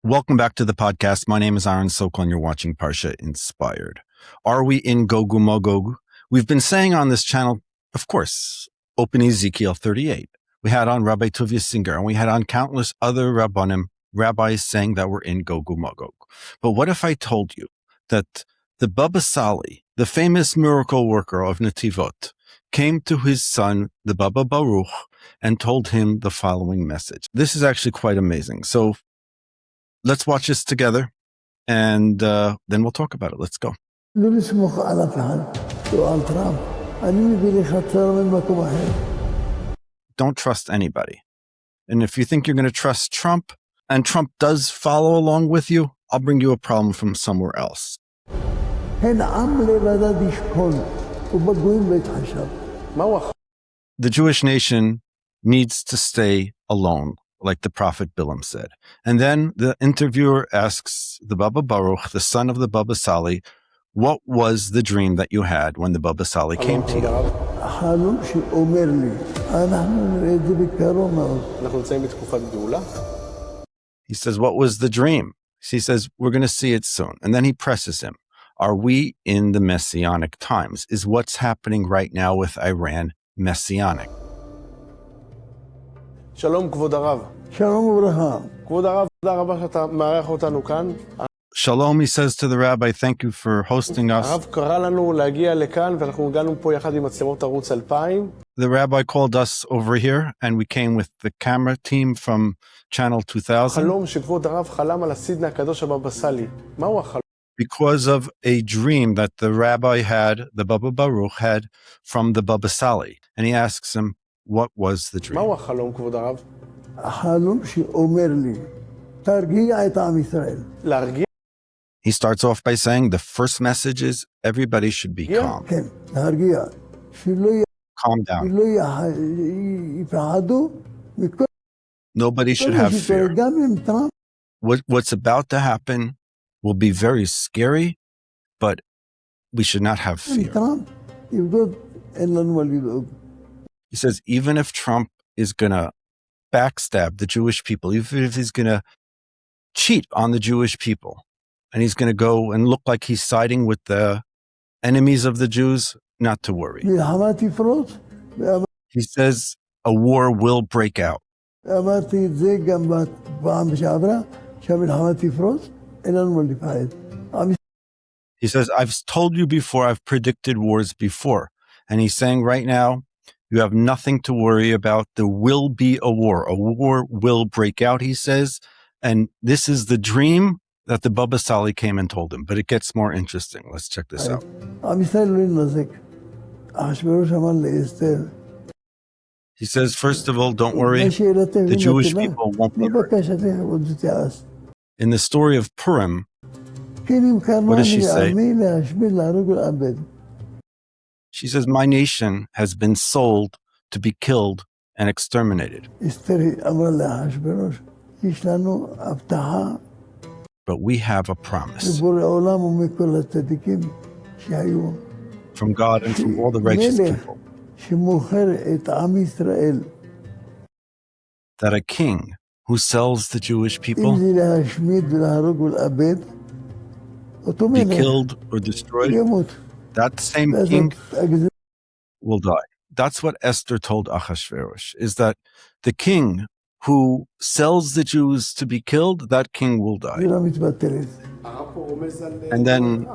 Welcome back to the podcast. My name is Aaron Sokol and you're watching Parsha Inspired. Are we in Gog and Magog? We've been saying on this channel, of course, open Ezekiel 38. We had on Rabbi Tuvia Singer and we had on countless other rabbis saying that we're in Gog and Magog. But what if I told you that the Baba Sali, the famous miracle worker of Netivot, came to his son, the Baba Baruch, and told him the following message? This is actually quite amazing. So let's watch this together, and then we'll talk about it. Let's go. Don't trust anybody. And if you think you're going to trust Trump, and Trump does follow along with you, I'll bring you a problem from somewhere else. The Jewish nation needs to stay alone, like the prophet Bilam said. And then the interviewer asks the Baba Baruch, the son of the Baba Sali, what was the dream that you had when the Baba Sali came to you? He says, what was the dream? He says, we're going to see it soon. And then he presses him. Are we in the Messianic times? Is what's happening right now with Iran Messianic? שלום כבוד הרב. שלום וברכה. כבוד הרב, תודה רבה שאתה מארח אותנו כאן. Shalom, he says to the rabbi, thank you for hosting us. הרב קרא לנו להגיע לכאן ואנחנו הגענו פה יחד עם מצלמות ערוץ 2000. The rabbi called us over here and we came with the camera team from channel 2000. חלום שכבוד הרב חלם על הסידנה הקדוש הבבא סאלי. מהו החלום? Because of a dream that the rabbi had, the Baba Baruch had from the Baba Sali. And he asks him, what was the dream? מהו החלום כבוד הרב? החלום שאומר לי, תרגיע את עם ישראל. להרגיע? He starts off by saying the first message is everybody should be calm. כן, להרגיע. Calm down. שלא יפחדו מכל... Nobody should have fear. גם עם טראמפ. What's about to happen will be very scary, but we should not have fear. טראמפ יבגוד, אין לנו מה לדאוג. He says, even if Trump is going to backstab the Jewish people, even if he's going to cheat on the Jewish people, and he's going to go and look like he's siding with the enemies of the Jews, not to worry. He says a war will break out. He says, I've told you before, I've predicted wars before. And he's saying right now, you have nothing to worry about. There will be a war. A war will break out, he says. And this is the dream that the Baba Sali came and told him. But it gets more interesting. Let's check this out. He says, first of all, don't worry. The Jewish people won't be hurt. In the story of Purim, what does she say? She says, my nation has been sold to be killed and exterminated. But we have a promise from God and from all the righteous people that a king who sells the Jewish people be killed or destroyed, that same king will die. That's what Esther told Achashverosh, is that the king who sells the Jews to be killed, that king will die. And then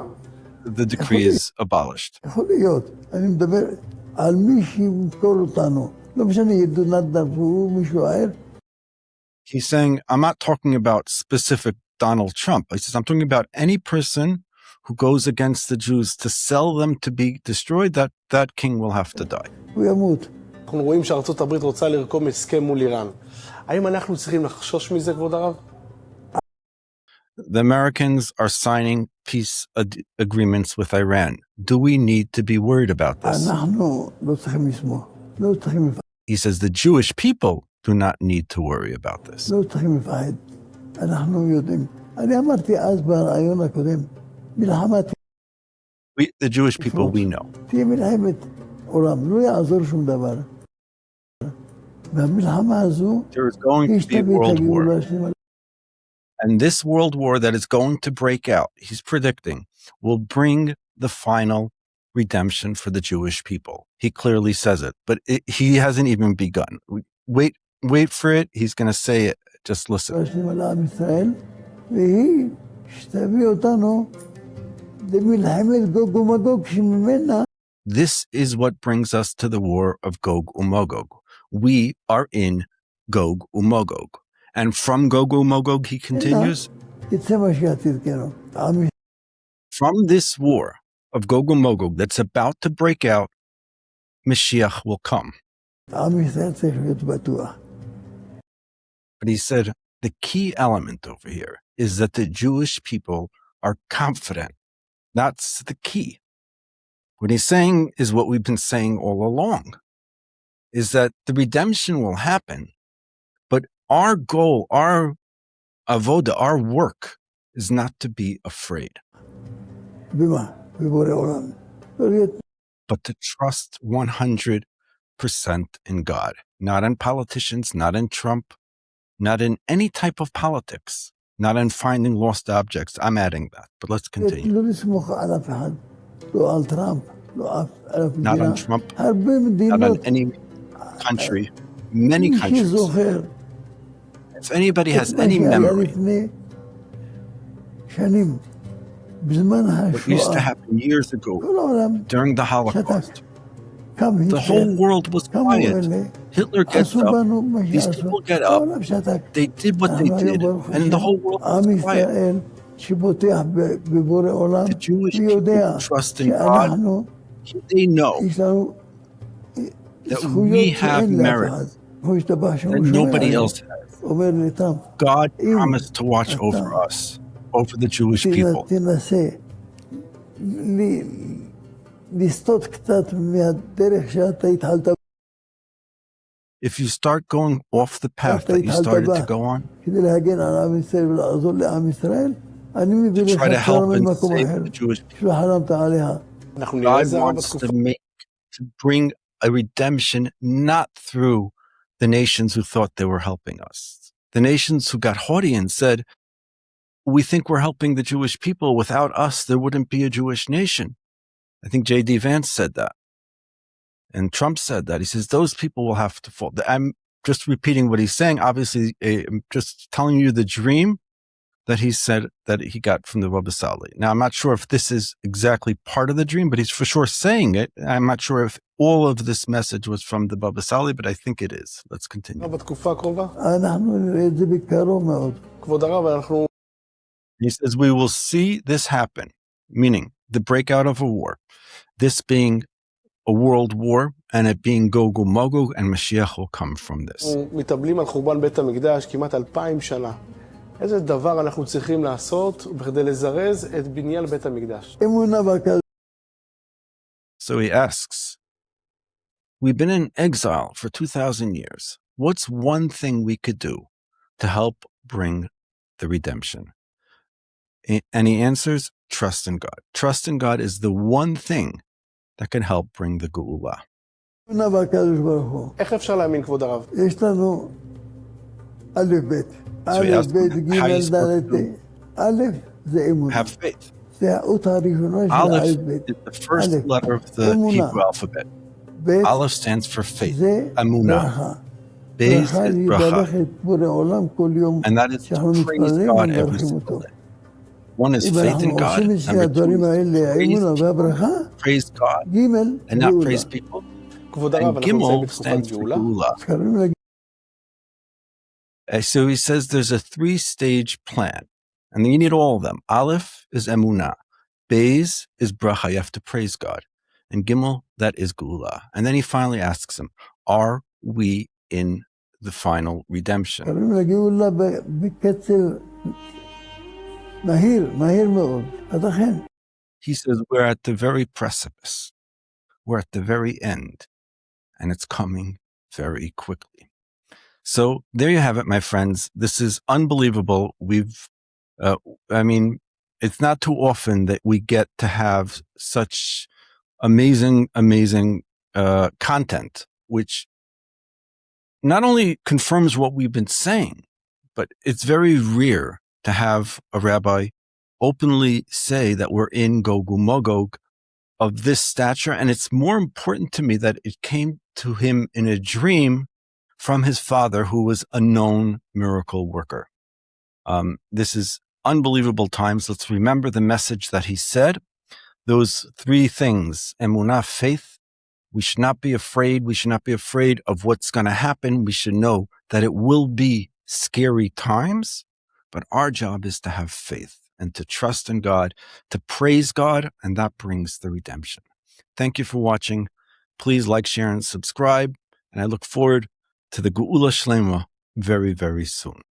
the decree is abolished. He's saying, I'm not talking about specific Donald Trump. He says, I'm talking about any person who goes against the Jews to sell them to be destroyed, that king will have to die. אנחנו רואים שארצות הברית רוצה לרקום הסכם מול איראן. האם אנחנו צריכים לחשוש מזה, כבוד הרב? The Americans are signing peace agreements with Iran. Do we need to be worried about this? He says the Jewish people do not need to worry about this. The Jewish people, we know. There is going to be a world war. And this world war that is going to break out, he's predicting, will bring the final redemption for the Jewish people. He clearly says it, but he hasn't even begun. Wait for it. He's going to say it. Just listen. השם על עם ישראל, והיא שתביא אותנו למלחמת גוג ומגוג שממנה This is what brings us to the war of Gog and Magog. We are in Gog and Magog. And from Gog and Magog, he continues, יצא משיח צדקנו. עם from this war of Gog and Magog that's about to break out, Moshiach will come. ישראל צריך להיות בטוח. But he said, the key element over here is that the Jewish people are confident. That's the key. What he's saying is what we've been saying all along, is that the redemption will happen, but our goal, our avoda, our work is not to be afraid, במה? בבורא עולם. לא להיות but to trust 100% in God, not in politicians, not in Trump, not in any type of politics, not in finding lost objects. I'm adding that, but let's continue. לא לסמוך על אף אחד. לא על טראמפ, לא על אף Not מדינה. on Trump, הרבה not מדינות. on any country, many מי countries. שזוכר. If anybody has מה any שהיה memory, לפני שנים, בזמן what used to השואה, happen years ago כל העולם during the Holocaust, קם the whole היטלר, world was קמו quiet. אלה, Hitler gets עשו up, בנו מה these שעשו. people get up, העולם שתק. they did what they אנחנו היום did, ברוך and the השם, whole world עם was quiet. ישראל שבוטח בבורא עולם, The Jewish ויודע people trust in God. שאנחנו, They know יש לנו that we זכויות have שאין לאף merit אחד. כמו השתבח שמו that שומע nobody עלינו. else has. אומר לטראמפ, God אם promised to watch אתה over us, over the Jewish people. תנסה לסטות קצת מהדרך שאתה התחלת, If you start going off the path that you started to go on, כדי להגן על עם ישראל ולעזור לעם ישראל, אני מביא to לך try to צרה help and ממקום save אחר, the Jewish people, שלא חלמת עליה. אנחנו נראה God את זה רב wants בתקופה. to bring a redemption not through the nations who thought they were helping us. The nations who got haughty and said, we think we're helping the Jewish people. Without us, there wouldn't be a Jewish nation. I think J.D. Vance said that. And Trump said that. He says, those people will have to fall. I'm just repeating what he's saying. Obviously, I'm just telling you the dream that he said that he got from the Baba Sali. Now, I'm not sure if this is exactly part of the dream, but he's for sure saying it. I'm not sure if all of this message was from the Baba Sali, but I think it is. Let's continue. בתקופה הקרובה. אנחנו נראה את זה בקרוב מאוד. כבוד הרב, אנחנו He says, we will see this happen, meaning the breakout of a war, this being a world war, and it being Gog and Magog, and Moshiach will come from this. מתאבלים על חורבן בית המקדש כמעט 2000 שנה. איזה דבר אנחנו צריכים לעשות בכדי לזרז את בניין בית המקדש? אמונה בקדוש. So he asks, we've been in exile for 2,000 years. What's one thing we could do to help bring the redemption? And he answers, trust in God. Trust in God is the one thing that can help bring the Geula. אמונה בקדוש ברוך הוא. איך אפשר להאמין, כבוד הרב? יש לנו א' ב'. he א' asked ב' him, how you ג' supposed ד' to א' זה אמונה. have faith. זה האות הראשונה של Aleph א' ב'. is the first Aleph. letter of the Emunah. Hebrew alphabet. ב' Aleph stands for faith. זה Emunah. ברכה. Beis ברכה is היא bracha. לברך את בורא עולם כל יום And that is שאנחנו to praise מתפללים God every ומברכים single אותו. day. One is אם faith אנחנו in God. עושים את שני Number two הדברים האלה, is האמונה praise, והברכה, praise God ג' and not גאולה. praise people. כבוד הרב, And אנחנו נמצאים Gimel בתקופת stands for גאולה. Geula. קוראים לה So he says there's a 3-stage plan. And you need all of them. Aleph is Emunah. Beis is bracha. You have to praise God. And Gimel, that is Geula. And then he finally asks him, are we in the final redemption? קוראים לה גאולה בקצב מהיר מאוד. אז אכן, He says, we're at the very precipice. We're at the very end. And it's coming very quickly. So there you have it, my friends. This is unbelievable. It's not too often that we get to have such amazing content, which not only confirms what we've been saying, but it's very rare to have a rabbi openly say that we're in Gog and Magog of this stature. And it's more important to me that it came to him in a dream from his father, who was a known miracle worker. This is unbelievable times. Let's remember the message that he said. Those three things: emunah, faith. We should not be afraid. We should not be afraid of what's going to happen. We should know that it will be scary times, but our job is to have faith and to trust in God, to praise God, and that brings the redemption. Thank you for watching. Please like, share, and subscribe, and I look forward to the Geula Shlema very, very soon.